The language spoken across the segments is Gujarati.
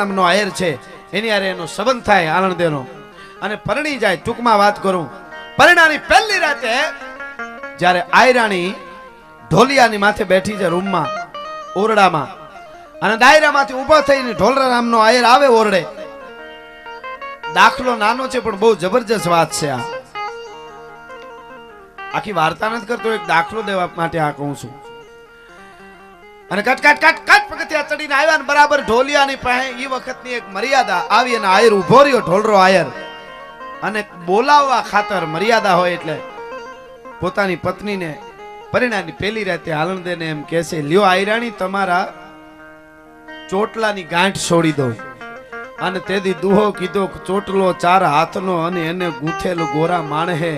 નામનો આયર છે એની હારે એનો સંબંધ થાય આનંદેનો અને પરણી જાય. ટૂંકમાં વાત કરું, પરણાની પહેલી રાતે જ્યારે આયરાણી ઢોલિયાની માથે બેઠી છે રૂમમાં, ઓરડામાં, અને દાયરામાંથી ઊભો થઈને ઢોલરા નામનો આયર આવે ઓરડે. દાખલો નાનો છે પણ બહુ જબરજસ્ત વાત છે. આ આખી વાર્તા નથી કરતો, એક દાખલો દેવા માટે આ કહું છું. અને કટ કટ કટ કટ પગથિયા ચડીને આવ્યા ને બરાબર ઢોલિયાની પાસે એ વખતની એક મર્યાદા આવી અને આયર ઉભો રહ્યો, ઢોલરો આયર. અને બોલાવવા ખાતર મર્યાદા હોય એટલે પોતાની પત્નીને પરિણાની પહેલી રાતે આનંદેને એમ કહેશે, લ્યો આયરાણી, તમારા ચોટલાની ગાંઠ છોડી દો. અને તેથી દુહો કીધો, ચોટલો 4 હાથનો અને એને ગૂંથેલું ગોરા માણહે,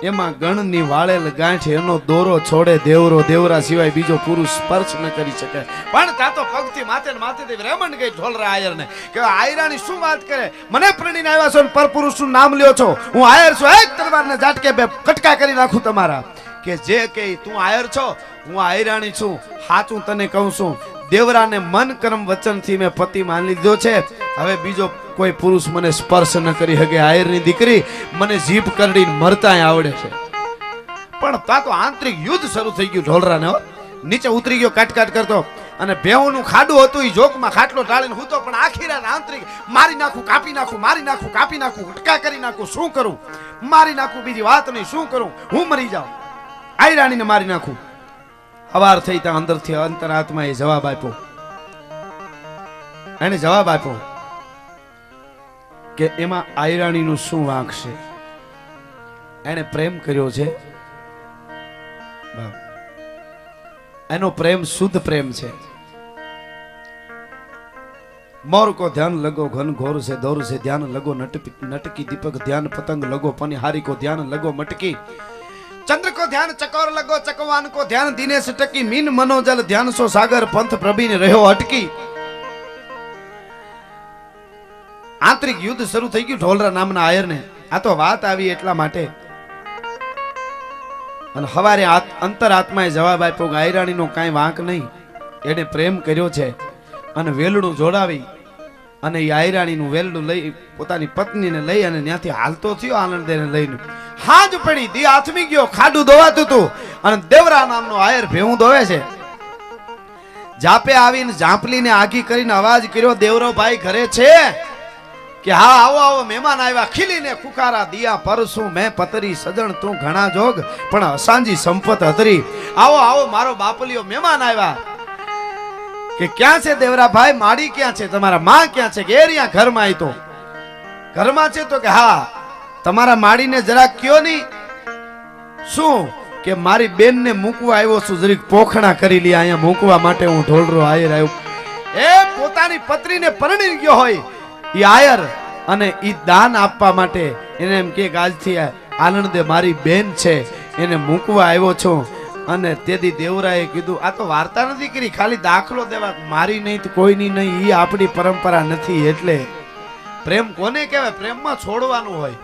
એમાં ગણની વાળેલ ગાંઠ, એનો દોરો છોડે દેવરો, દેવરા સિવાય બીજો પુરુષ સ્પર્શ ન કરી શકે. પણ તા તો પગથી માથે ને માથેથી રેમંડ ગઈ ઢોલરા આયરને કે આયરાણી શું વાત કરે, મને પ્રણીને આવ્યા છો ને પરપુરુષનું નામ લ્યો છો, હું આયર છું, એક તલવારને ઝાટકે બે કટકા કરી નાખું તમારા. કે જે કે તું આયર છો, હું આયરાણી છું, હાચું તને કહું છું, દેવરાને મન કર્મ વચનથી મેં પતિ માની લીધો છે, હવે બીજો કોઈ પુરુષ મને સ્પર્શ ન કરી શકે. આયરની દીકરી મને જીભ કરડીને મરતાય આવડે છે. પણ તા તો આંતરિક યુદ્ધ શરૂ થઈ ગયું ઢોલરાને. નીચે ઉતરી ગયો કાટ કાટ કરતો, અને ભેહુંનું ખાડું હતું એ જોકમાં ખાટલો ઢાળીને હૂતો, પણ આખી રાત આંતરિક મારી નાખું, કાપી નાખું, મારી નાખું, કાપી નાખું, ઉટકા કરી નાખું, શું કરું, મારી નાખું, બીજી વાત નહીં, શું કરું, હું મરી જાઉં, આયરાણીને મારી નાખું. હવાર થઈ ત્યાં અંદરથી અંતરાત્માએ જવાબ આપ્યો. એને જવાબ આપ્યો કે એમાં આયરાણીનું શું વાંક છે, એને પ્રેમ કર્યો છે, એનો પ્રેમ શુદ્ધ પ્રેમ છે. મોર કો ધ્યાન લગો ઘન ઘોર से दौर से ध्यान लगो नटकी दीपक ध्यान पतंग लगो पनिहारी को ध्यान लगो मटकी चंद्र को ध्यान चकोर लगो चकवान को ध्यान दिनेश टकी मीन मनोजल ध्यान सो सागर पंथ प्रभीन रहो अटकी. આંતરિક યુદ્ધ શરૂ થઈ ગયું ઢોલરા નામના આયરને. આ તો વાત આવી એટલા માટે. અને હવારે અંતરાત્માએ જવાબ આપ્યો કે આયરાણીનો કાંઈ વાંક નહીં, એને પ્રેમ કર્યો છે. અને વેલડું જોડાવી અને એ આયરાણીનું વેલડું લઈ પોતાની પત્નીને લઈ અને ત્યાંથી હાલતો થયો આનંદેને લઈને. હાજ પડી, દી આથમી ગયો, ખાડું દોવાતું હતું અને દેવરા નામનો આયર ભેહું દોવે છે. જાપે આવીને ઝાંપલીને આગી કરીને અવાજ કર્યો, દેવરો ભાઈ ઘરે છે? કે હા, આવો આવો, મહેમાન આવ્યા, ખીલીને ફુકારા દિયા પરસું મેં પતરી, સજણ તું ઘણા જોગ પણ અસાંજી સંપત હતરી. આવો આવો મારો બાપલિયો, મહેમાન આવ્યા. કે ક્યાં છે દેવરા ભાઈ, માડી ક્યાં છે, તમારા માં ક્યાં છે? કે એરિયા ઘરમાં આવી. તો ઘરમાં છે? તો કે હા, તમારા માડીને જરા કયો નહીં. શું? કે મારી બેનને મૂકવા આવ્યો છું, જરીક પોખણા કરી લે, અહીંયા મૂકવા માટે હું ઢોલરો આયર આવ્યો. એ પોતાની પત્નીને પરણી ગયો હોય ઈ આયર, અને ઈ દાન આપવા માટે એને એમ કે આજથી આનંદે મારી બેન છે, એને મૂકવા આવ્યો છું. અને તેથી દેવરાએ કીધું, આ તો વાર્તા નથી કરી, ખાલી દાખલો દેવા, મારી નહીં તો કોઈની નહીં, ઈ આપણી પરંપરા નથી. એટલે પ્રેમ કોને કહેવાય? પ્રેમમાં છોડવાનું હોય,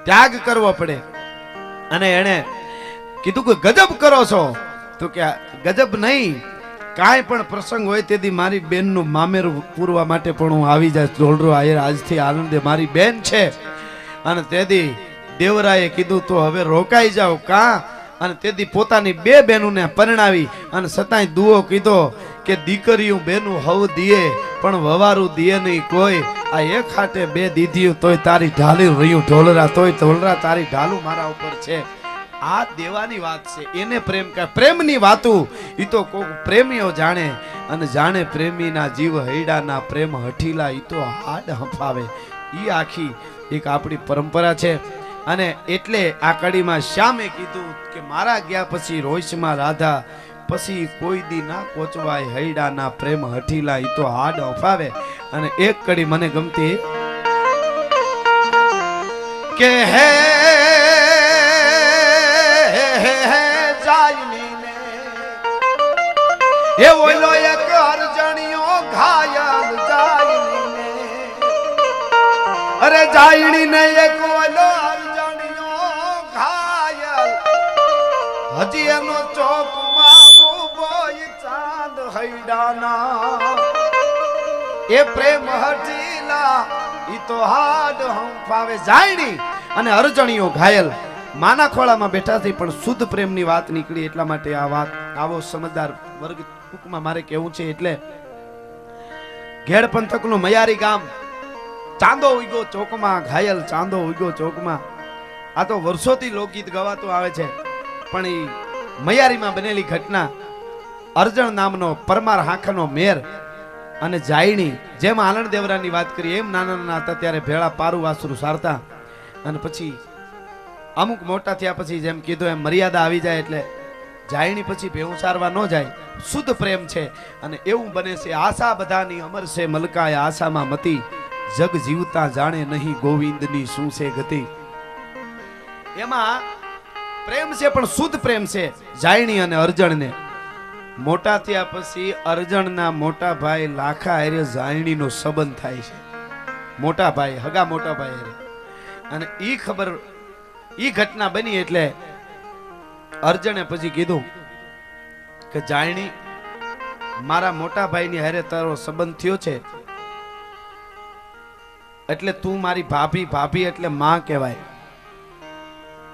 ત્યાગ કરવો પડે. અને એને કીધું કે ગજબ કરો છો. તો કે ગજબ નહીં, કાંઈ પણ પ્રસંગ હોય તેથી મારી બેનનું મામેરું પૂરવા માટે પણ હું આવી જાય. ઢોલરો આયર આજથી આનંદે મારી બેન છે. અને તેથી દેવરાએ કીધું તો હવે રોકાઈ જાઓ કાં. અને તેથી પોતાની 2 બહેનોને પરણાવી અને સતાય દુઓ કીધો કે દીકરીઓ બેનું હવ દીએ પણ વવારું દીએ નહીં કોઈ. આ એક હાટે 2 દીધીઓ તોય તારી ઢાલી રહ્યું ઢોલરા, તોય ઢોલરા તારી ઢાલું મારા ઉપર છે. આ દેવાની વાત છે, એને પ્રેમ કહે. પ્રેમની વાતું ઈ તો કોક પ્રેમીઓ જાણે, અને જાણે પ્રેમીના જીવ હૈડાના પ્રેમ હઠીલા ઈ તો હાડ હંફાવે. ઈ આખી એક આપણી પરંપરા છે. અને એટલે આ કડીમાં શ્યામે કીધું કે મારા ગયા પછી રોષમાં રાધા, પછી કોઈ દી ના કોચવાય હૈડાના પ્રેમ હઠીલા ઈ તો હાડ હંફાવે. અને એક કડી મને ગમતી કે હે એ ઓલો એક અરજણિયો ઘાયલ જાયણીને, અરે જાયણીને એક ઓલો અરજણિયો ઘાયલ, હજી એનો ચોકમાં બોય ચાંદ હૈડાના, એ પ્રેમ હજી ગયા ઈ તો હાડ હમ ફાવે જાયણી અને અર્જણીઓ ઘાયલ માના ખોળામાં બેઠા થઈ પણ શુદ્ધ પ્રેમની વાત નીકળી એટલા માટે આ વાત આવો સમજદાર વર્ગ ટૂંકમાં મારે કહેવું છે એટલે ઘેડ પંથકનું મયારી ગામ ચાંદો ઉગ્યો ચોકમાં ઘાયલ ચાંદો ઉગ્યો ચોકમાં આ તો વર્ષોથી લોકગીત ગવાતું આવે છે પણ એ મયારીમાં બનેલી ઘટના અર્જણ નામનો પરમાર હાંખનો મેર અને જાયણી જેમ આનંદ દેવરાની વાત કરી એમ નાના નાના હતા ત્યારે ભેળા પારું વાસરું સારતા અને પછી અમુક મોટા થયા પછી જેમ કીધું એમ મર્યાદા આવી જાય એટલે જાયણી પછી ભેવું સારવા ન જાય શુદ્ધ પ્રેમ છે અને એવું બને છે આશા બધાની અમર છે મલકાય આશામાં મતી જગ જીવતા જાણે નહીં ગોવિંદની શું છે ગતિ એમાં પ્રેમ છે પણ શુદ્ધ પ્રેમ છે જાયણી અને અર્જણને મોટા થયા પછી અર્જણના મોટા ભાઈ લાખા હારે જાયણીનો સંબંધ થાય છે મોટા ભાઈ હગા મોટા ભાઈ હારે અને ઈ ખબર ઈ ઘટના બની એટલે અર્જણે પછી કીધું કે જાયણી મારા મોટા ભાઈની હારે તારો સંબંધ થયો છે એટલે તું મારી ભાભી ભાભી એટલે માં કહેવાય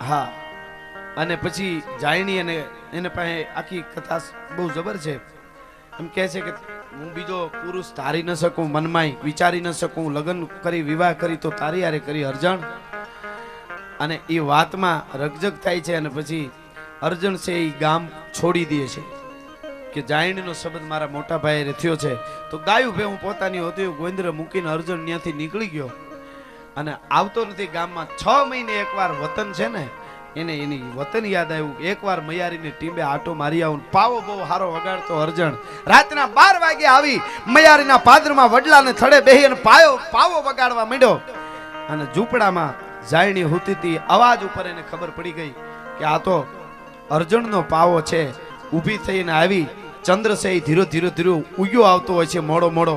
હા અને પછી જાયણી અને એને પાસે આખી કથા બહુ જબર છે એમ કહે છે કે હું બીજો પુરુષ ધારી ન શકું મનમાં વિચારી ન શકું લગ્ન કરી વિવાહ કરી તો તારી હારે કરી અર્જણ અને એ વાતમાં રકજક થાય છે અને પછી અર્જણ છે એ ગામ છોડી દે છે કે જાયણીનો સંબંધ મારા મોટા ભાઈ થયો છે તો ગાયું ભે હું પોતાની હોતી ગોવિંદ્ર મૂકીને અર્જણ ત્યાંથી નીકળી ગયો અને આવતો નથી ગામમાં 6 મહિને એકવાર વતન છે ને એને એની વતન યાદ આવ્યું એકવાર મયારીને ટીંબે આટો મારી આવું પાવો બહુ હારો વગાડતો અર્જણ રાતના 12 વાગે આવી મયારીના પાદરમાં વડલાને થડે બેહી અને પાવો વગાડવા માંડ્યો અને ઝૂંપડામાં જાયણી હોતી અવાજ ઉપર એને ખબર પડી ગઈ કે આ તો અર્જણનો પાવો છે ઊભી થઈને આવી ચંદ્ર છે ધીરો ધીરો ધીરો ઉગ્યો આવતો હોય છે મોડો મોડો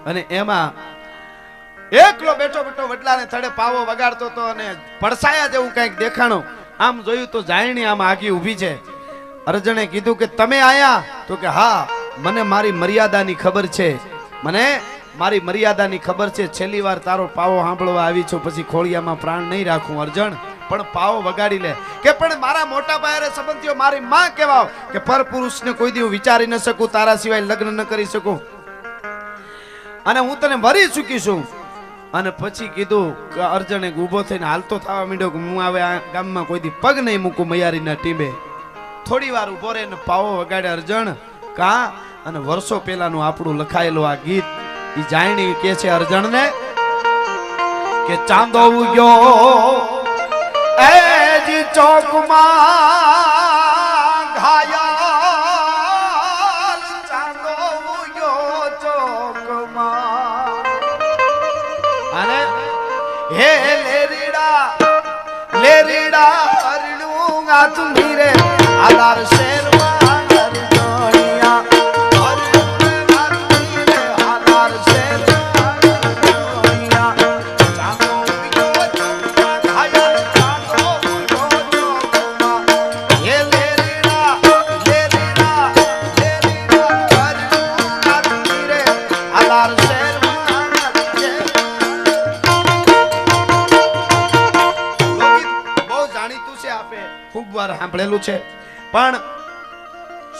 અને એમાં એકલો બેઠો બેઠો વડલાને થડે પાવો વગાડતો હતો અને પડસાયા જેવું કંઈક દેખાણું આમ જોયું તો જાયણી આમ આગી ઊભી છે અર્જણે કીધું કે તમે આયા તો કે હા મને મારી મર્યાદાની ખબર છે મને મારી મર્યાદાની ખબર છે છેલ્લી વાર તારો પાવો સાંભળવા આવી છું પછી ખોળિયામાં પ્રાણ નહીં રાખું અર્જણ પણ પાવો વગાડી લે કે પણ મારા મોટા ભાઈ સંબંધ થયો મારી માં કહેવાવ કે પર પુરુષને કોઈ દી હું વિચારી ન શકું તારા સિવાય લગ્ન ન કરી શકું અને હું તને મરી ચૂકી છું અને પછી કીધું કે અર્જણે ઊભો થઈને હાલતો થવા માંડ્યો કે હું હવે આ ગામમાં કોઈ દી પગ નહીં મૂકું મયારીના ટીંબે થોડી વાર ઊભો રહે ને પાવો વગાડે અર્જણ કા અને વર્ષો પહેલાનું આપણું લખાયેલું આ ગીત ઈ જાયણી કે છે અર્જણને કે ચાંદો ઉગ્યો એજી ચોકમાં ઘાયલ ચાંદો ઉગ્યો ચોકમાં અને હે લેરીડા અરણું આ તુમી રે આધાર શેરમાં સાંભળેલું છે પણ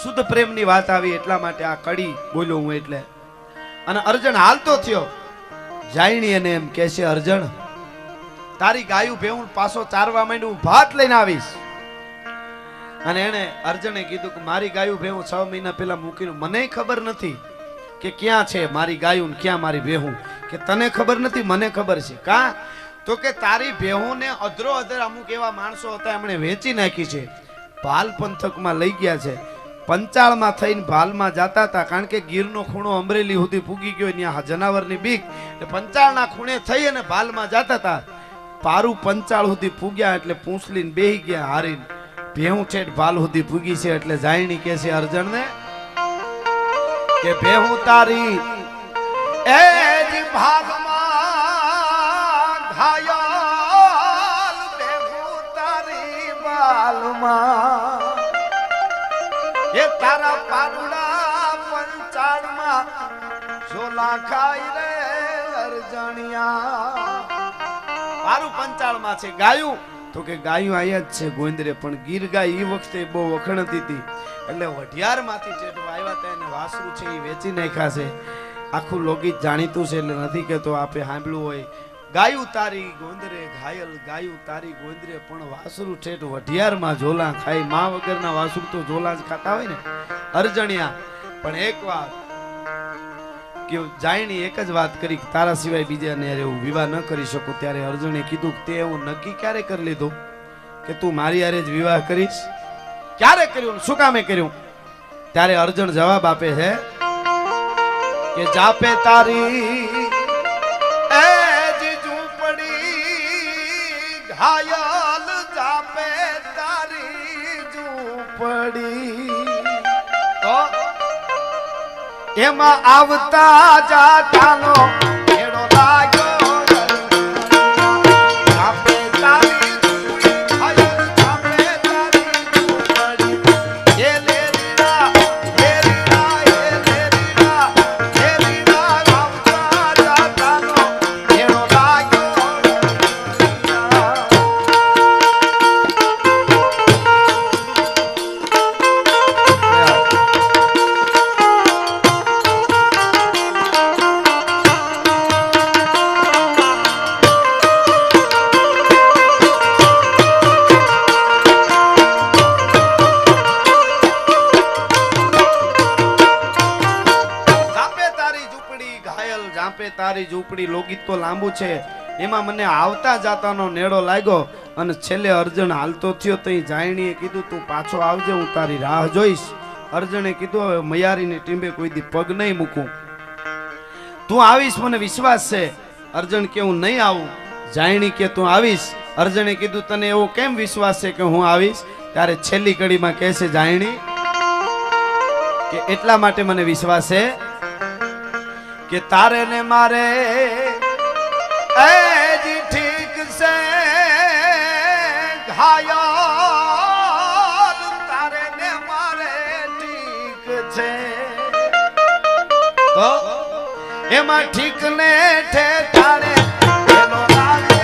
શુદ્ધ પ્રેમની વાત આવી એટલા માટે આ કડી બોલ્યો હું એટલે અને અર્જણ હાલતો થયો જાયણી એને એમ કહે છે અર્જણ તારી ગાયું ભેવું પાછો ચારવા માંડ્યું ભાત લઈને આવીશ અને એને અર્જણે કીધું કે મારી ગાયું ભેવું 6 મહિના પહેલા મૂકીને મને ખબર નથી કે ક્યાં છે મારી ગાયું ક્યાં મારી ભેહું કે તને ખબર નથી મને ખબર છે કા તો કે તારી ભેહું ને અધરો અધર અમુક એવા માણસો હતા એમણે વેચી નાખી છે ભાલ પંથકમાં લઈ ગયા છે પંચાળમાં થઈને ભાલમાં જતા હતા કારણ કે ગીરનો ખૂણો અમરેલી સુધી પૂગી ગયો ત્યાં જનાવરની બીક પંચાળના ખૂણે થઈ અને ભાલમાં જતા હતા પારું પંચાળ સુધી પૂગ્યા એટલે પૂંછલીને બેહી ગયા હારીને ભેહું છેટ ભાલ સુધી પૂગી છે એટલે જાયણી કે છે અર્જણને કે ભેહું તારી એ જ ભાગમાં ઘાયલ ભેહું તારી બાલમાં એ તારા પારુડા પંચાળમાં ઝોલા ખાઈ રે અરજણિયા મારું પંચાળમાં છે ગાયું તો કે ગાયું આયા જ છે ગોંદરે પણ ગીર ગાય એ વખતે બહુ વખણતી હતી એટલે વઢિયાર માંથી ટેટો આવ્યા હતા એને વાસરું છે એ વેચી નાખ્યા છે આખું લોકગીત જાણીતું છે એટલે નથી કેતો આપે સાંભળ્યું હોય ગાયું તારી ગોંદરે ઘાયલ ગાયું તારી ગોંદરે પણ વાસરું ઠેઠ વઢિયારમાં ઝોલા ખાય માં વગરના વાસરું તો ઝોલા જ ખાતા હોય ને અરજણિયા પણ એક વાત કે જાયણી એક જ વાત કરી કે તારા સિવાય બીજાને હું વિવાહ ન કરી શકું ત્યારે અર્જુને કીધું કે તે એવું નક્કી ક્યારે કરી લીધું કે તું મારી હારે જ વિવાહ કરીશ ક્યારે કર્યું શું કામે કર્યું ત્યારે અર્જુન જવાબ આપે છે કે જાપે તારી એ ઝૂંપડી ઘાયલ જાપે તારી ઝૂંપડી તો એમાં આવતા જાતાનો એડો લાગ્યો તારી ઝૂંપડી લોકગીત તો લાંબુ છે એમાં મને આવતા જાતાનો નેડો લાગ્યો અને છેલ્લે અર્જુન હાલતો થયો તો જાયણીએ કીધું તું પાછો આવજે હું તારી રાહ જોઈશ અર્જુને કીધું હવે મયારીની ટીંબે કોઈ દી પગ નહીં મૂકું તું આવીશ મને વિશ્વાસ છે અર્જુન કે હું નહીં આવું જાયણી કે તું આવીશ અર્જુને કીધું તને એવો કેમ વિશ્વાસ છે કે હું આવીશ ત્યારે છેલ્લી કડીમાં કહે છે જાયણી કે એટલા માટે મને વિશ્વાસ છે કે તારે ને મારે એ જી ઠીક છે ઘાયલ તારે ને મારે ઠીક છે તો એમાં ઠીક ને ઠેકાણે એનો લાગે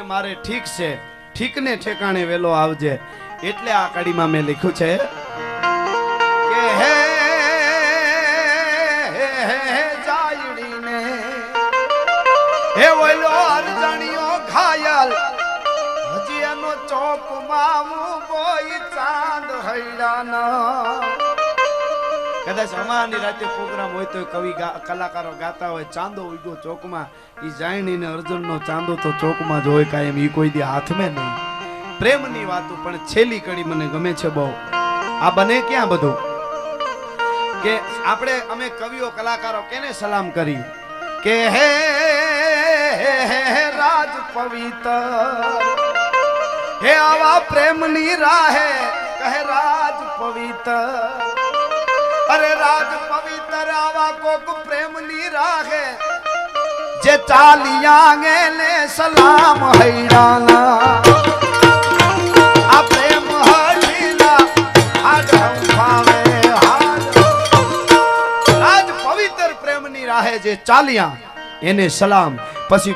મારે ઠીક છે ઠીક ને ઠેકાણે વેલો આવજે એટલે આ કડીમાં મેં લખ્યું છે કે હે જાયડીને હે ઓલો અરજણિયો ઘાયલ હજી એનો ચોકમાં બોઈ ચાંદ હૈડાના કદાચ અમારની રાતે પ્રોગ્રામ હોય તો કવિ કલાકારો ગાતા હોય ચાંદો ઉગ્યો ચોકમાં ઈ જાયણી ને અર્જુન નો ચાંદો તો ચોકમાં જ હોય કાયમ ઈ કોઈ દી હાથમાં નહીં પ્રેમની વાતો પણ છેલ્લી કડી મને ગમે છે બહુ આ બને ક્યાં બધું કે આપણે અમે કવિઓ કલાકારો કેને સલામ કરી કે હે રાજ પવિત્ર હે આવા પ્રેમની રાહે કહે રાજ પવિત્ર અરે રાજ પવિત્ર આવા કોક પ્રેમની રાહે જે ચાલિયા ગેલે સલામ હૈરાના આ પ્રેમ હડીલા હાડ ભાવે હાડ રાજ પવિત્ર પ્રેમની રાહે જે ચાલિયા એને સલામ પછી